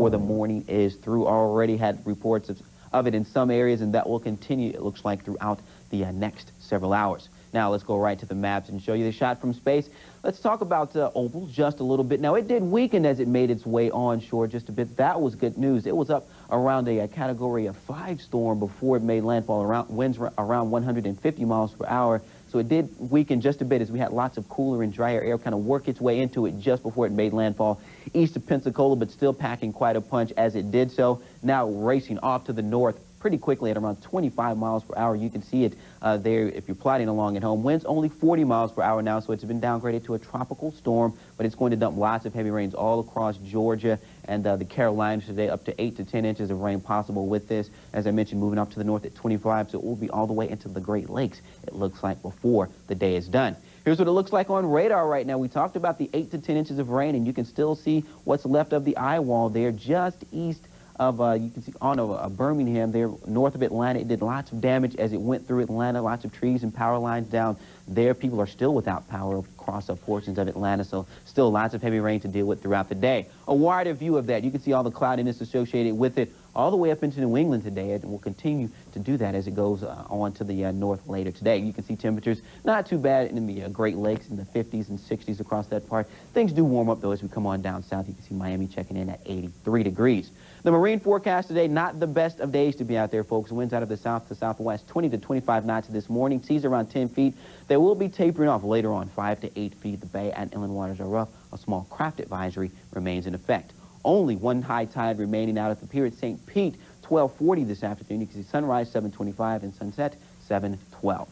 before the morning is through. Already had reports of it in some areas, and that will continue, it looks like, throughout the next several hours. Now let's go right to the maps and show you the shot from space. Let's talk about Opal just a little bit. Now it did weaken as it made its way onshore just a bit. That was good news. It was up around a Category 5 storm before it made landfall. Winds around 150 miles per hour. So it did weaken just a bit as we had lots of cooler and drier air kind of work its way into it just before it made landfall east of Pensacola, but still packing quite a punch as it did so. Now racing off to the north pretty quickly at around 25 miles per hour. You can see it there if you're plotting along at home. Winds only 40 miles per hour now, so it's been downgraded to a tropical storm, but it's going to dump lots of heavy rains all across Georgia and the Carolinas today, up to 8 to 10 inches of rain possible with this. As I mentioned, moving up to the north at 25, so it will be all the way into the Great Lakes, it looks like, before the day is done. Here's what it looks like on radar right now. We talked about the 8 to 10 inches of rain, and you can still see what's left of the eye wall there just east of, you can see on Birmingham there, north of Atlanta. It did lots of damage as it went through Atlanta, lots of trees and power lines down there. People are still without power across portions of Atlanta, so still lots of heavy rain to deal with throughout the day. A wider view of that, you can see all the cloudiness associated with it all the way up into New England today, and will continue to do that as it goes on to the north later today. You can see temperatures not too bad in the Great Lakes in the 50s and 60s across that part. Things do warm up, though, as we come on down south. You can see Miami checking in at 83 degrees. The marine forecast today, not the best of days to be out there, folks. Winds out of the south to southwest, 20 to 25 knots this morning. Seas around 10 feet. They will be tapering off later on, 5 to 8 feet. The bay and inland waters are rough. A small craft advisory remains in effect. Only one high tide remaining out at the pier at St. Pete, 12:40 this afternoon. You can see sunrise 7:25 and sunset 7:12.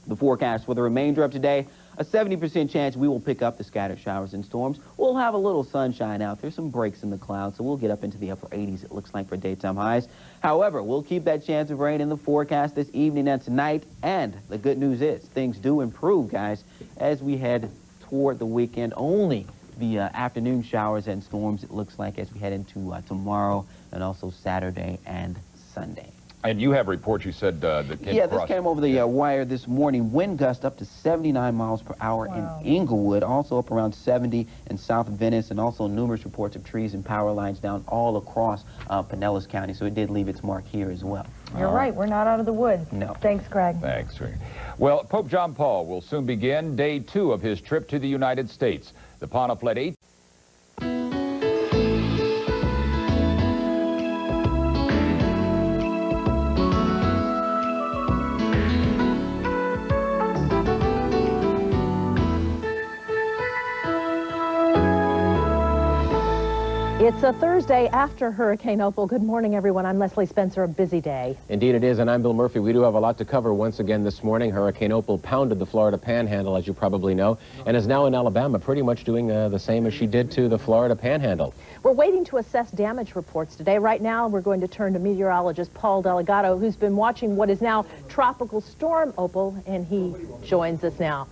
The forecast for the remainder of today, a 70% chance we will pick up the scattered showers and storms. We'll have a little sunshine out there, some breaks in the clouds, so we'll get up into the upper 80s, it looks like, for daytime highs. However, we'll keep that chance of rain in the forecast this evening and tonight, and the good news is things do improve, guys, as we head toward the weekend. Only the afternoon showers and storms, it looks like, as we head into tomorrow and also Saturday and Sunday. And you have reports, you said, that came across. This came over the wire this morning. Wind gust up to 79 miles per hour in Inglewood, also up around 70 in South Venice, and also numerous reports of trees and power lines down all across Pinellas County. So it did leave its mark here as well. You're right. We're not out of the woods. No. Thanks, Greg. Thanks, Greg. Well, Pope John Paul will soon begin day 2 of his trip to the United States. The Pontiff led 8. It's a Thursday after Hurricane Opal. Good morning, everyone. I'm Leslie Spencer. A busy day. Indeed it is, and I'm Bill Murphy. We do have a lot to cover once again this morning. Hurricane Opal pounded the Florida Panhandle, as you probably know, and is now in Alabama, pretty much doing the same as she did to the Florida Panhandle. We're waiting to assess damage reports today. Right now, we're going to turn to meteorologist Paul Delgado, who's been watching what is now Tropical Storm Opal, and he joins us now.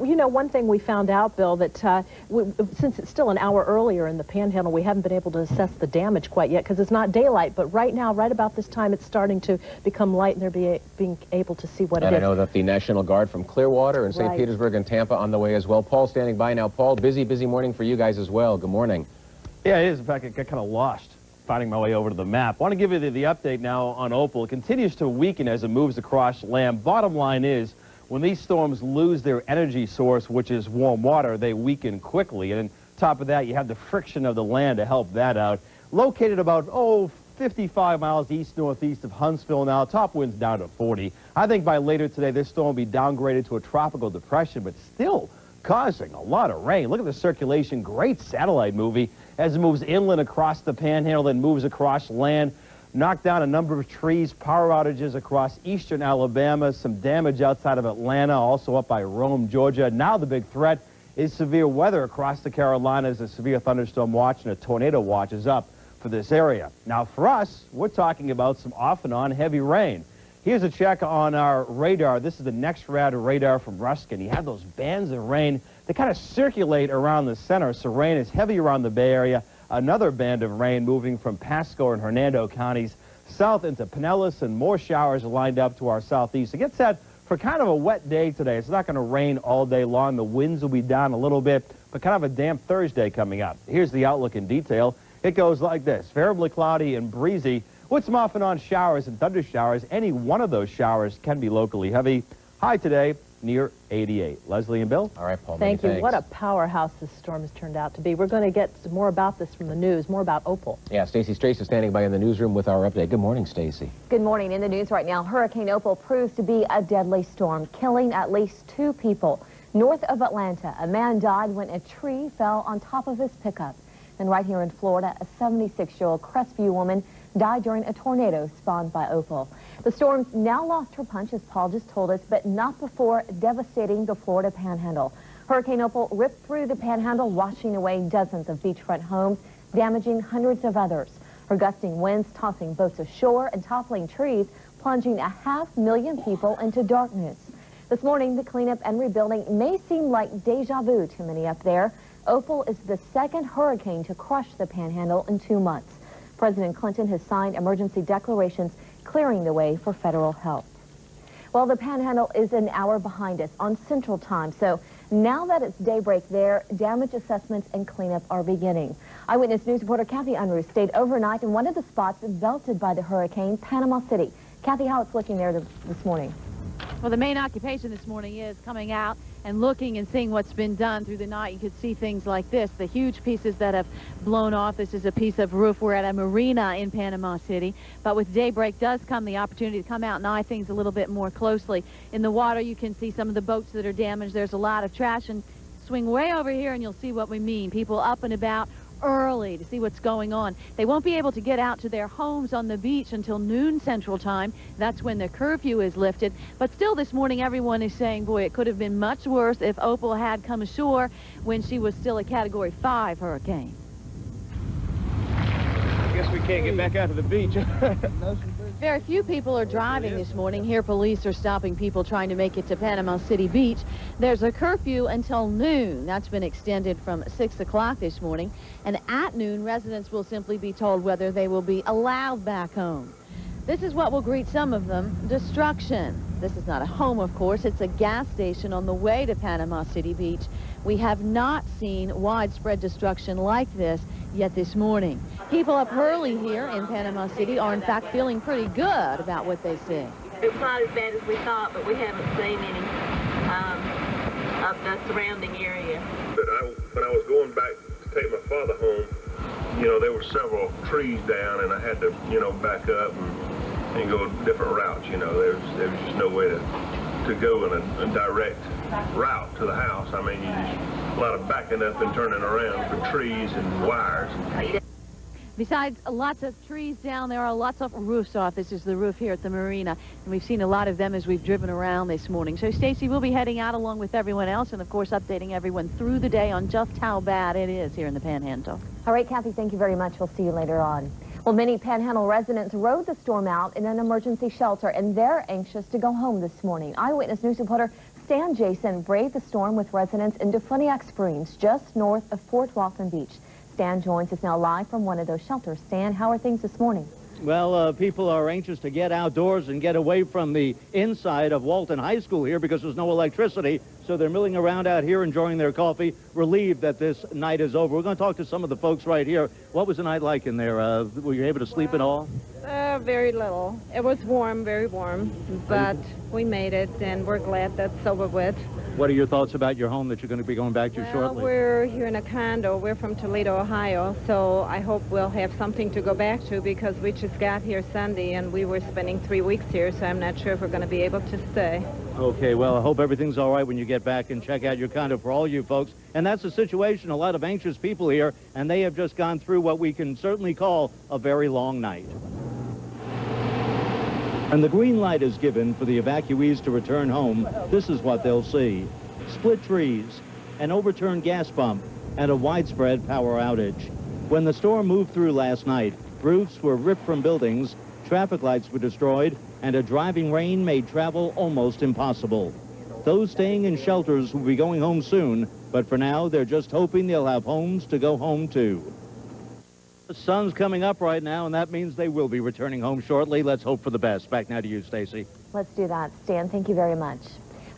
You know, one thing we found out, Bill, that since it's still an hour earlier in the Panhandle, we haven't been able to assess the damage quite yet because it's not daylight. But right now, right about this time, it's starting to become light, and they're being able to see what it is. And I know that the National Guard from Clearwater and St. Petersburg and Tampa on the way as well. Paul standing by now. Paul, busy morning for you guys as well. Good morning. Yeah, it is. In fact, I got kind of lost finding my way over to the map. I want to give you the update now on Opal. It continues to weaken as it moves across land. Bottom line is, when these storms lose their energy source, which is warm water, they weaken quickly. And on top of that, you have the friction of the land to help that out. Located about, 55 miles east-northeast of Huntsville now. Top wind's down to 40. I think by later today, this storm will be downgraded to a tropical depression, but still causing a lot of rain. Look at the circulation. Great satellite movie as it moves inland across the Panhandle, then moves across land. Knocked down a number of trees, power outages across eastern Alabama, some damage outside of Atlanta, also up by Rome, Georgia. Now the big threat is severe weather across the Carolinas. A severe thunderstorm watch and a tornado watch is up for this area. Now for us, we're talking about some off and on heavy rain. Here's a check on our radar. This is the NextRad radar from Ruskin. You have those bands of rain that kind of circulate around the center, so rain is heavy around the Bay Area. Another band of rain moving from Pasco and Hernando counties south into Pinellas, and more showers are lined up to our southeast. It gets set for kind of a wet day today. It's not going to rain all day long. The winds will be down a little bit, but kind of a damp Thursday coming up. Here's the outlook in detail. It goes like this: variably cloudy and breezy with some off and on showers and thunder showers. Any one of those showers can be locally heavy. High today near 88. Leslie and Bill. All right, Paul. Thank you. Thanks. What a powerhouse this storm has turned out to be. We're going to get some more about this from the news, more about Opal. Yeah, Stacey Strace is standing by in the newsroom with our update. Good morning, Stacey. Good morning. In the news right now, Hurricane Opal proves to be a deadly storm, killing at least 2 people. North of Atlanta, a man died when a tree fell on top of his pickup. And right here in Florida, a 76-year-old Crestview woman died during a tornado spawned by Opal. The storm now lost her punch, as Paul just told us, but not before devastating the Florida Panhandle. Hurricane Opal ripped through the Panhandle, washing away dozens of beachfront homes, damaging hundreds of others. Her gusting winds tossing boats ashore and toppling trees, plunging 500,000 people into darkness. This morning, the cleanup and rebuilding may seem like deja vu to many up there. Opal is the second hurricane to crush the Panhandle in 2 months. President Clinton has signed emergency declarations clearing the way for federal help. Well, the Panhandle is an hour behind us on Central Time, so now that it's daybreak there, damage assessments and cleanup are beginning. Eyewitness News reporter Kathy Unruh stayed overnight in one of the spots belted by the hurricane, Panama City. Kathy, how it's looking there this morning? Well, the main occupation this morning is coming out and looking and seeing what's been done through the night. You could see things like this, the huge pieces that have blown off. This is a piece of roof. We're at a marina in Panama City, but with daybreak does come the opportunity to come out and eye things a little bit more closely. In the water, you can see some of the boats that are damaged. There's a lot of trash, and swing way over here and you'll see what we mean. People up and about early to see what's going on. They won't be able to get out to their homes on the beach until noon Central Time. That's when the curfew is lifted. But still this morning, everyone is saying, boy, it could have been much worse if Opal had come ashore when she was still a Category 5 hurricane. I guess we can't get back out to the beach. Very few people are driving this morning. Here, police are stopping people trying to make it to Panama City Beach. There's a curfew until noon. That's been extended from 6 o'clock this morning. And at noon, residents will simply be told whether they will be allowed back home. This is what will greet some of them: destruction. This is not a home, of course. It's a gas station on the way to Panama City Beach. We have not seen widespread destruction like this yet this morning. People up early here in Panama City are in fact feeling pretty good about what they see. It's not as bad as we thought, but we haven't seen any of the surrounding area. But when I was going back to take my father home, you know, there were several trees down, and I had to, you know, back up and go different routes. You know, there was just no way to go in a direct route to the house. I mean, you just a lot of backing up and turning around for trees and wires. Besides lots of trees down, there are lots of roofs off. This is the roof here at the marina, and we've seen a lot of them as we've driven around this morning. So, Stacey, we'll be heading out along with everyone else and, of course, updating everyone through the day on just how bad it is here in the Panhandle. All right, Kathy, thank you very much. We'll see you later on. Well, many Panhandle residents rode the storm out in an emergency shelter, and they're anxious to go home this morning. Eyewitness News reporter Stan Jason braved the storm with residents in Defuniak Springs, just north of Fort Walton Beach. Stan joins us now live from one of those shelters. Stan, how are things this morning? Well, people are anxious to get outdoors and get away from the inside of Walton High School here because there's no electricity. So they're milling around out here enjoying their coffee, relieved that this night is over. We're going to talk to some of the folks right here. What was the night like in there? Were you able to sleep at all? Very little. It was warm, very warm, but we made it, and we're glad that's over with. What are your thoughts about your home that you're going to be going back to shortly? We're here in a condo. We're from Toledo, Ohio, so I hope we'll have something to go back to because we just got here Sunday, and we were spending 3 weeks here, so I'm not sure if we're going to be able to stay. Okay, well, I hope everything's all right when you get back and check out your condo for all you folks. And that's the situation. A lot of anxious people here, and they have just gone through what we can certainly call a very long night. And the green light is given for the evacuees to return home. This is what they'll see: split trees, an overturned gas pump, and a widespread power outage. When the storm moved through last night, roofs were ripped from buildings, traffic lights were destroyed, and a driving rain made travel almost impossible. Those staying in shelters will be going home soon, but for now, they're just hoping they'll have homes to go home to. The sun's coming up right now, and that means they will be returning home shortly. Let's hope for the best. Back now to you, Stacey. Let's do that. Stan, thank you very much.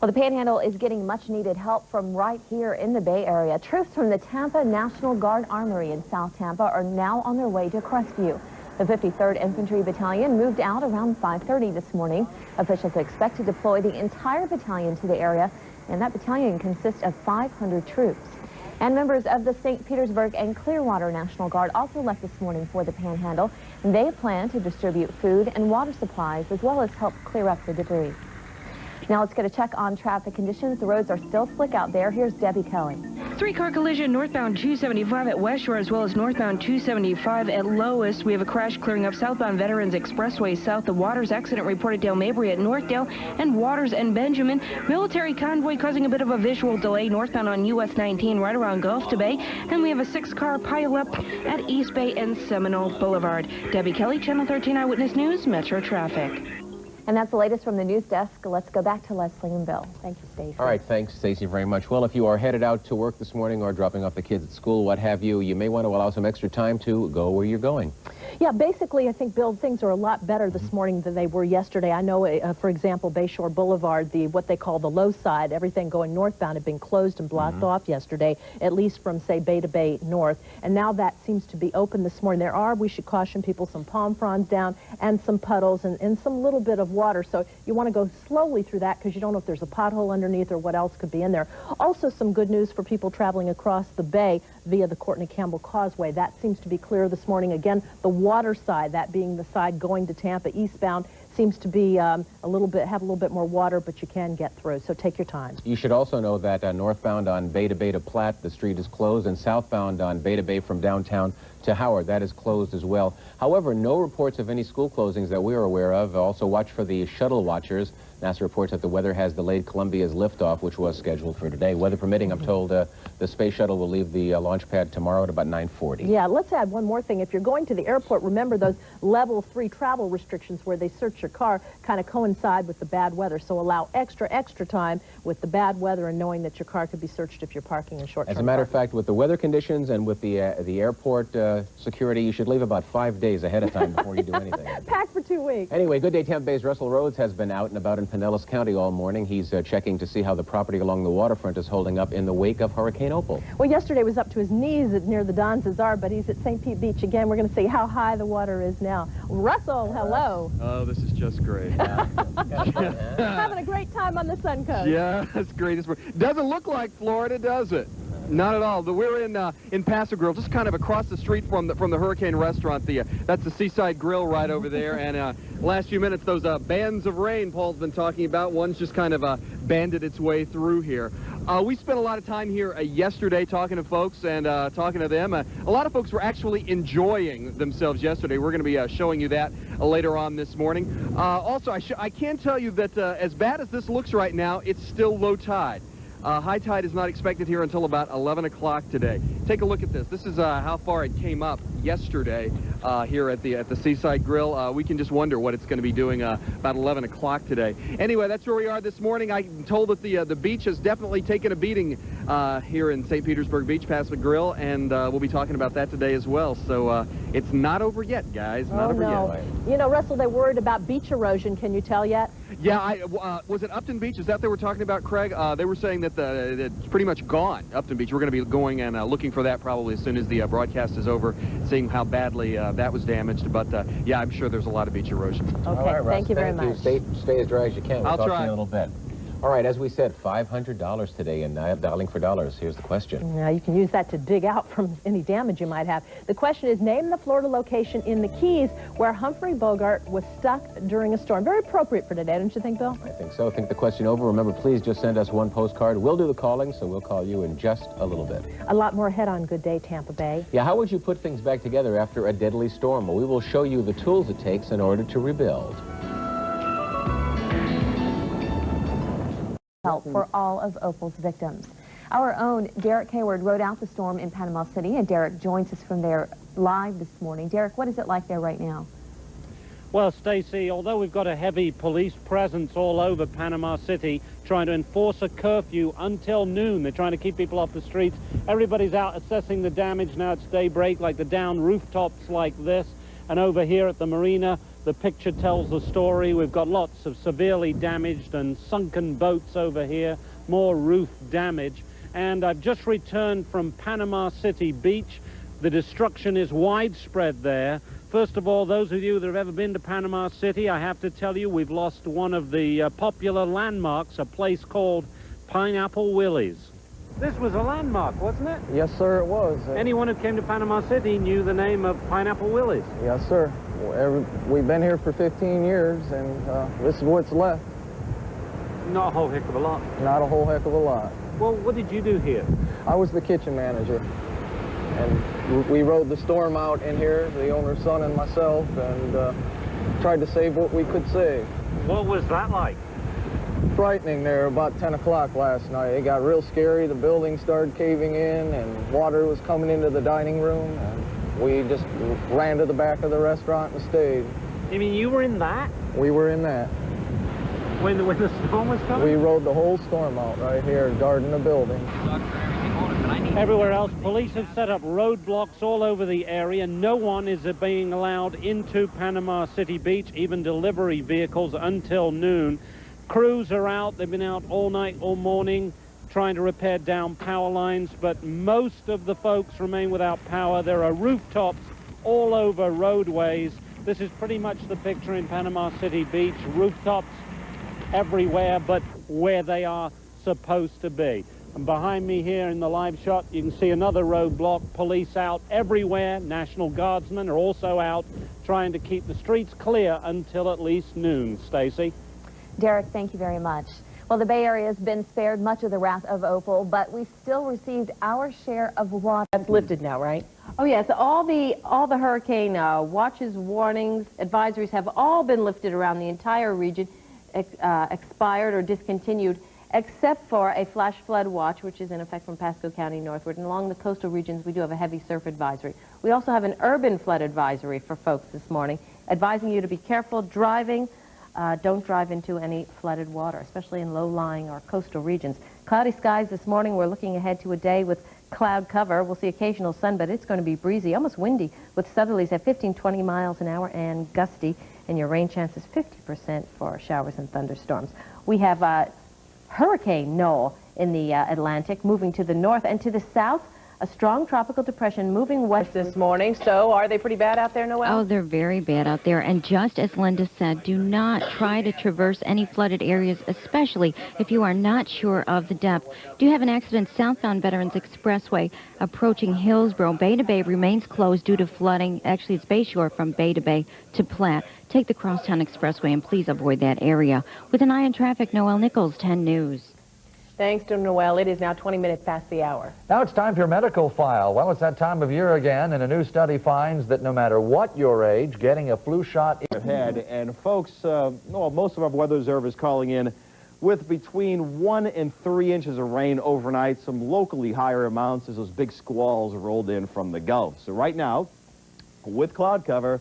Well, the Panhandle is getting much-needed help from right here in the Bay Area. Troops from the Tampa National Guard Armory in South Tampa are now on their way to Crestview. The 53rd Infantry Battalion moved out around 5:30 this morning. Officials expect to deploy the entire battalion to the area, and that battalion consists of 500 troops. And members of the St. Petersburg and Clearwater National Guard also left this morning for the Panhandle. They plan to distribute food and water supplies as well as help clear up the debris. Now let's get a check on traffic conditions. The roads are still slick out there. Here's Debbie Kelly. Three-car collision northbound 275 at West Shore as well as northbound 275 at Lowest. We have a crash clearing up southbound Veterans Expressway south. The Waters accident reported Dale Mabry at Northdale and Waters and Benjamin. Military convoy causing a bit of a visual delay northbound on US 19 right around Gulf to Bay. And we have a 6-car pileup at East Bay and Seminole Boulevard. Debbie Kelly, Channel 13 Eyewitness News, Metro Traffic. And that's the latest from the news desk. Let's go back to Leslie and Bill. Thank you, Stacey. All right, thanks, Stacey, very much. Well, if you are headed out to work this morning or dropping off the kids at school, what have you, you may want to allow some extra time to go where you're going. Yeah, basically, I think, Bill, things are a lot better this morning than they were yesterday. I know, for example, Bayshore Boulevard, what they call the low side, everything going northbound had been closed and blocked off yesterday, at least from, say, Bay to Bay North. And now that seems to be open this morning. There are, we should caution people, some palm fronds down and some puddles and some little bit of water. So you want to go slowly through that because you don't know if there's a pothole underneath or what else could be in there. Also, some good news for people traveling across the bay via the Courtney Campbell Causeway. That seems to be clear this morning. Again, the water side, that being the side going to Tampa eastbound, seems to be have a little bit more water, but you can get through. So take your time. You should also know that northbound on Bay to Platte, the street is closed, and southbound on Bay to Bay from downtown to Howard, that is closed as well. However, no reports of any school closings that we are aware of. Also, watch for the shuttle watchers. NASA reports that the weather has delayed Columbia's liftoff, which was scheduled for today. Weather permitting, I'm told the space shuttle will leave the launch pad tomorrow at about 9:40. Yeah, let's add one more thing. If you're going to the airport, remember those level 3 travel restrictions where they search your car kind of coincide with the bad weather. So allow extra time with the bad weather and knowing that your car could be searched if you're parking in short-term As a matter of parking. fact, with the weather conditions and with the airport security, you should leave about 5 days ahead of time before you do anything. Pack for 2 weeks. Anyway, Good Day Tampa Bay's Russell Rhodes has been out and about in Pinellas County all morning. He's checking to see how the property along the waterfront is holding up in the wake of Hurricane Opal. Well, yesterday was up to his knees near the Don Cesar, but he's at St. Pete Beach again. We're going to see how high the water is now. Russell, hello. Oh, this is just great. Having a great time on the Sun Coast. Yeah, it's great. Doesn't look like Florida, does it? Not at all. We're in Paso Grill, just kind of across the street from the Hurricane Restaurant. That's the Seaside Grill right over there. And last few minutes, those bands of rain Paul's been talking about, one's just kind of banded its way through here. We spent a lot of time here yesterday talking to folks and talking to them. A lot of folks were actually enjoying themselves yesterday. We're going to be showing you that later on this morning. Also, I can tell you that as bad as this looks right now, it's still low tide. High tide is not expected here until about 11 o'clock today. Take a look at this. This is how far it came up yesterday here at the Seaside Grill. We can just wonder what it's going to be doing about 11 o'clock today. Anyway, that's where we are this morning. I'm told that the beach has definitely taken a beating here in St. Petersburg Beach, Paso Grill, and we'll be talking about that today as well. So it's not over yet, guys. Not over yet. You know, Russell, they're worried about beach erosion. Can you tell yet? Yeah, was it Upton Beach? Is that they were talking about, Craig? They were saying that it's pretty much gone, Upton Beach. We're going to be going and looking for that probably as soon as the broadcast is over, seeing how badly that was damaged. But, yeah, I'm sure there's a lot of beach erosion. Okay, All right, Russ, thank you very much. Stay as dry as you can. We'll I'll talk try. to you in a little bit. All right, as we said, $500 today in Dialing for Dollars. Here's the question. Now, you can use that to dig out from any damage you might have. The question is, name the Florida location in the Keys where Humphrey Bogart was stuck during a storm. Very appropriate for today, don't you think, Bill? I think so. Think the question over. Remember, please just send us one postcard. We'll do the calling, so we'll call you in just a little bit. A lot more ahead on Good Day Tampa Bay. Yeah, how would you put things back together after a deadly storm? Well, we will show you the tools it takes in order to rebuild. Help for all of Opal's victims. Our own Derek Hayward rode out the storm in Panama City, and Derek joins us from there live this morning. Derek, what is it like there right now? Well, Stacey, although we've got a heavy police presence all over Panama City trying to enforce a curfew until noon, they're trying to keep people off the streets. Everybody's out assessing the damage now. It's daybreak, like the down rooftops like this. And over here at the marina, The picture tells the story. We've got lots of severely damaged and sunken boats over here, more roof damage. And I've just returned from Panama City Beach. The destruction is widespread there. First of all, those of you that have ever been to Panama City, I have to tell you, we've lost one of the popular landmarks, a place called Pineapple Willie's. This was a landmark, wasn't it? Yes, sir, it was. Anyone who came to Panama City knew the name of Pineapple Willie's. Yes, sir. We've been here for 15 years, and this is what's left. Not a whole heck of a lot. Not a whole heck of a lot. Well, what did you do here? I was the kitchen manager, and we rode the storm out in here, the owner's son and myself, and tried to save what we could save. What was that like? Frightening there about 10 o'clock last night. It got real scary. The building started caving in, and water was coming into the dining room, and we just ran to the back of the restaurant and stayed. You mean you were in that? We were in that. When the storm was coming? We rode the whole storm out right here, guarding the building. Everywhere else, police have set up roadblocks all over the area. No one is being allowed into Panama City Beach, even delivery vehicles, until noon. Crews are out. They've been out all night, all morning, trying to repair down power lines, but most of the folks remain without power. There are rooftops all over roadways. This is pretty much the picture in Panama City Beach. Rooftops everywhere but where they are supposed to be. And behind me here in the live shot, you can see another roadblock. Police out everywhere. National Guardsmen are also out trying to keep the streets clear until at least noon. Stacy? Derek, thank you very much. Well, the Bay Area has been spared much of the wrath of Opal, but we've still received our share of water. That's lifted now, right? Oh, yes. All the hurricane watches, warnings, advisories have all been lifted around the entire region, expired or discontinued, except for a flash flood watch, which is in effect from Pasco County northward. And along the coastal regions, we do have a heavy surf advisory. We also have an urban flood advisory for folks this morning, advising you to be careful driving. Don't drive into any flooded water, especially in low-lying or coastal regions. Cloudy skies this morning. We're looking ahead to a day with cloud cover. We'll see occasional sun, but it's going to be breezy, almost windy, with southerlies at 15-20 miles an hour and gusty, and your rain chance is 50% for showers and thunderstorms. We have Hurricane Opal in the Atlantic, moving to the north and to the south. A strong tropical depression moving west this morning. So are they pretty bad out there, Noelle? Oh, they're very bad out there. And just as Linda said, do not try to traverse any flooded areas, especially if you are not sure of the depth. Do you have an accident southbound Veterans Expressway approaching Hillsborough? Bay to Bay remains closed due to flooding. Actually, it's Bayshore from Bay to Bay to Platte. Take the Crosstown Expressway and please avoid that area. With an eye on traffic, Noelle Nichols, 10 News. Thanks to Noelle. It is now 20 minutes past the hour. Now it's time for your medical file. Well, it's that time of year again, and a new study finds that no matter what your age, getting a flu shot ahead. And folks, most of our weather observers calling in with between 1 and 3 inches of rain overnight, some locally higher amounts as those big squalls rolled in from the Gulf. So right now, with cloud cover,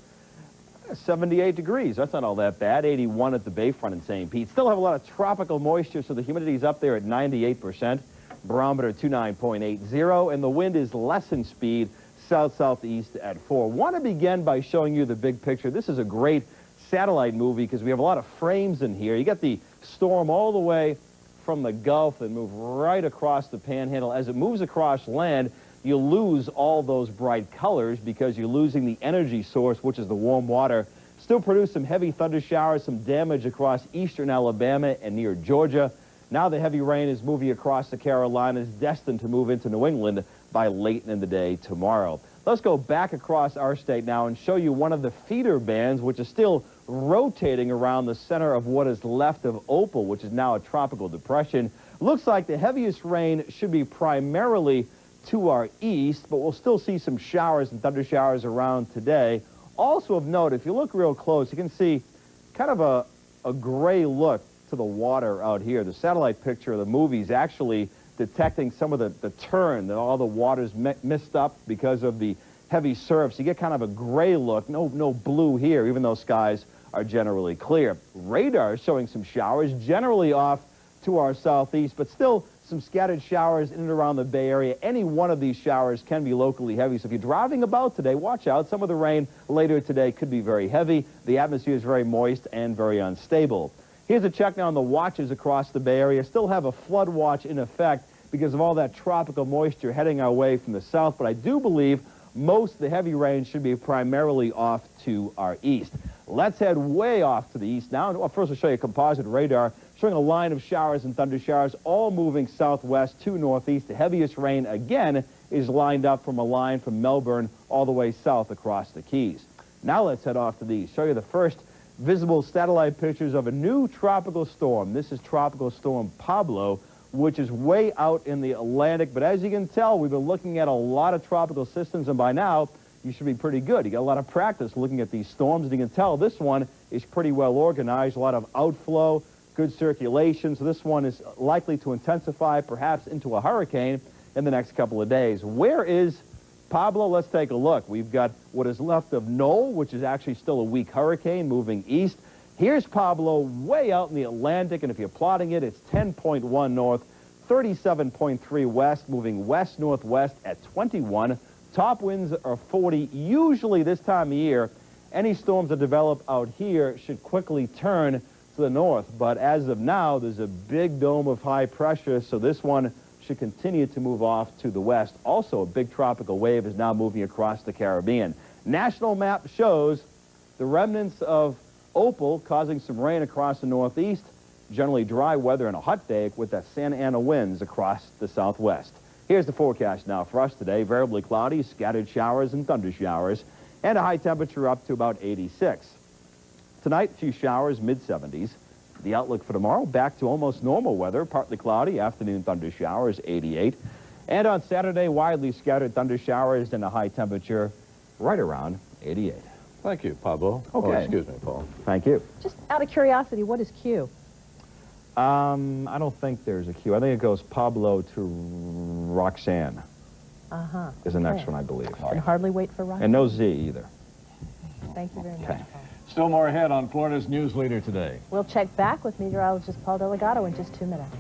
78 degrees. That's not all that bad. 81 at the Bayfront in St. Pete. Still have a lot of tropical moisture, so the humidity's up there at 98%. Barometer 29.80, and the wind is less in speed, south-southeast at 4. Want to begin by showing you the big picture. This is a great satellite movie because we have a lot of frames in here. You got the storm all the way from the Gulf and move right across the Panhandle. As it moves across land, you lose all those bright colors because you're losing the energy source, which is the warm water. Still produce some heavy thunder showers, some damage across eastern Alabama and near Georgia. Now the heavy rain is moving across the Carolinas, destined to move into New England by late in the day tomorrow. Let's go back across our state now and show you one of the feeder bands, which is still rotating around the center of what is left of Opal, which is now a tropical depression. Looks like the heaviest rain should be primarily to our east, but we'll still see some showers and thunder showers around today. Also of note, if you look real close, you can see kind of a gray look to the water out here. The satellite picture of the movie is actually detecting some of the turn, that all the water's missed up because of the heavy surf. So you get kind of a gray look, no blue here, even though skies are generally clear. Radar is showing some showers, generally off to our southeast, but still some scattered showers in and around the Bay Area. Any one of these showers can be locally heavy, so if you're driving about today, watch out. Some of the rain later today could be very heavy. The atmosphere is very moist and very unstable. Here's a check now on the watches across the Bay Area. Still have a flood watch in effect because of all that tropical moisture heading our way from the south, but I do believe most of the heavy rain should be primarily off to our east. Let's head way off to the east now. Well, first I'll show you a composite radar showing a line of showers and thunder showers all moving southwest to northeast. The heaviest rain, again, is lined up from a line from Melbourne all the way south across the Keys. Now let's head off to the east. Show you the first visible satellite pictures of a new tropical storm. This is Tropical Storm Pablo, which is way out in the Atlantic. But as you can tell, we've been looking at a lot of tropical systems, and by now, you should be pretty good. You got a lot of practice looking at these storms, and you can tell this one is pretty well organized, a lot of outflow, good circulation, so this one is likely to intensify perhaps into a hurricane in the next couple of days. Where is Pablo? Let's take a look. We've got what is left of Noel, which is actually still a weak hurricane moving east. Here's Pablo way out in the Atlantic, and if you're plotting it, it's 10.1 north, 37.3 west, moving west-northwest at 21. Top winds are 40. Usually this time of year, any storms that develop out here should quickly turn to the north, but as of now, there's a big dome of high pressure, so this one should continue to move off to the west. Also, a big tropical wave is now moving across the Caribbean. National map shows the remnants of Opal causing some rain across the northeast, generally dry weather and a hot day with that Santa Ana winds across the southwest. Here's the forecast now for us today. Variably cloudy, scattered showers and thunder showers, and a high temperature up to about 86. Tonight, a few showers, mid-70s. The outlook for tomorrow, back to almost normal weather, partly cloudy, afternoon thunder showers, 88. And on Saturday, widely scattered thunder showers and a high temperature right around 88. Thank you, Pablo. Okay. Oh, excuse me, Paul. Thank you. Just out of curiosity, what is Q? I don't think there's a Q. I think it goes Pablo to Roxanne. Uh-huh. Is the next one, I believe. I can hardly wait for Roxanne. And no Z either. Thank you very much. Okay. Still more ahead on Florida's News Leader today. We'll check back with meteorologist Paul Delgado in just 2 minutes.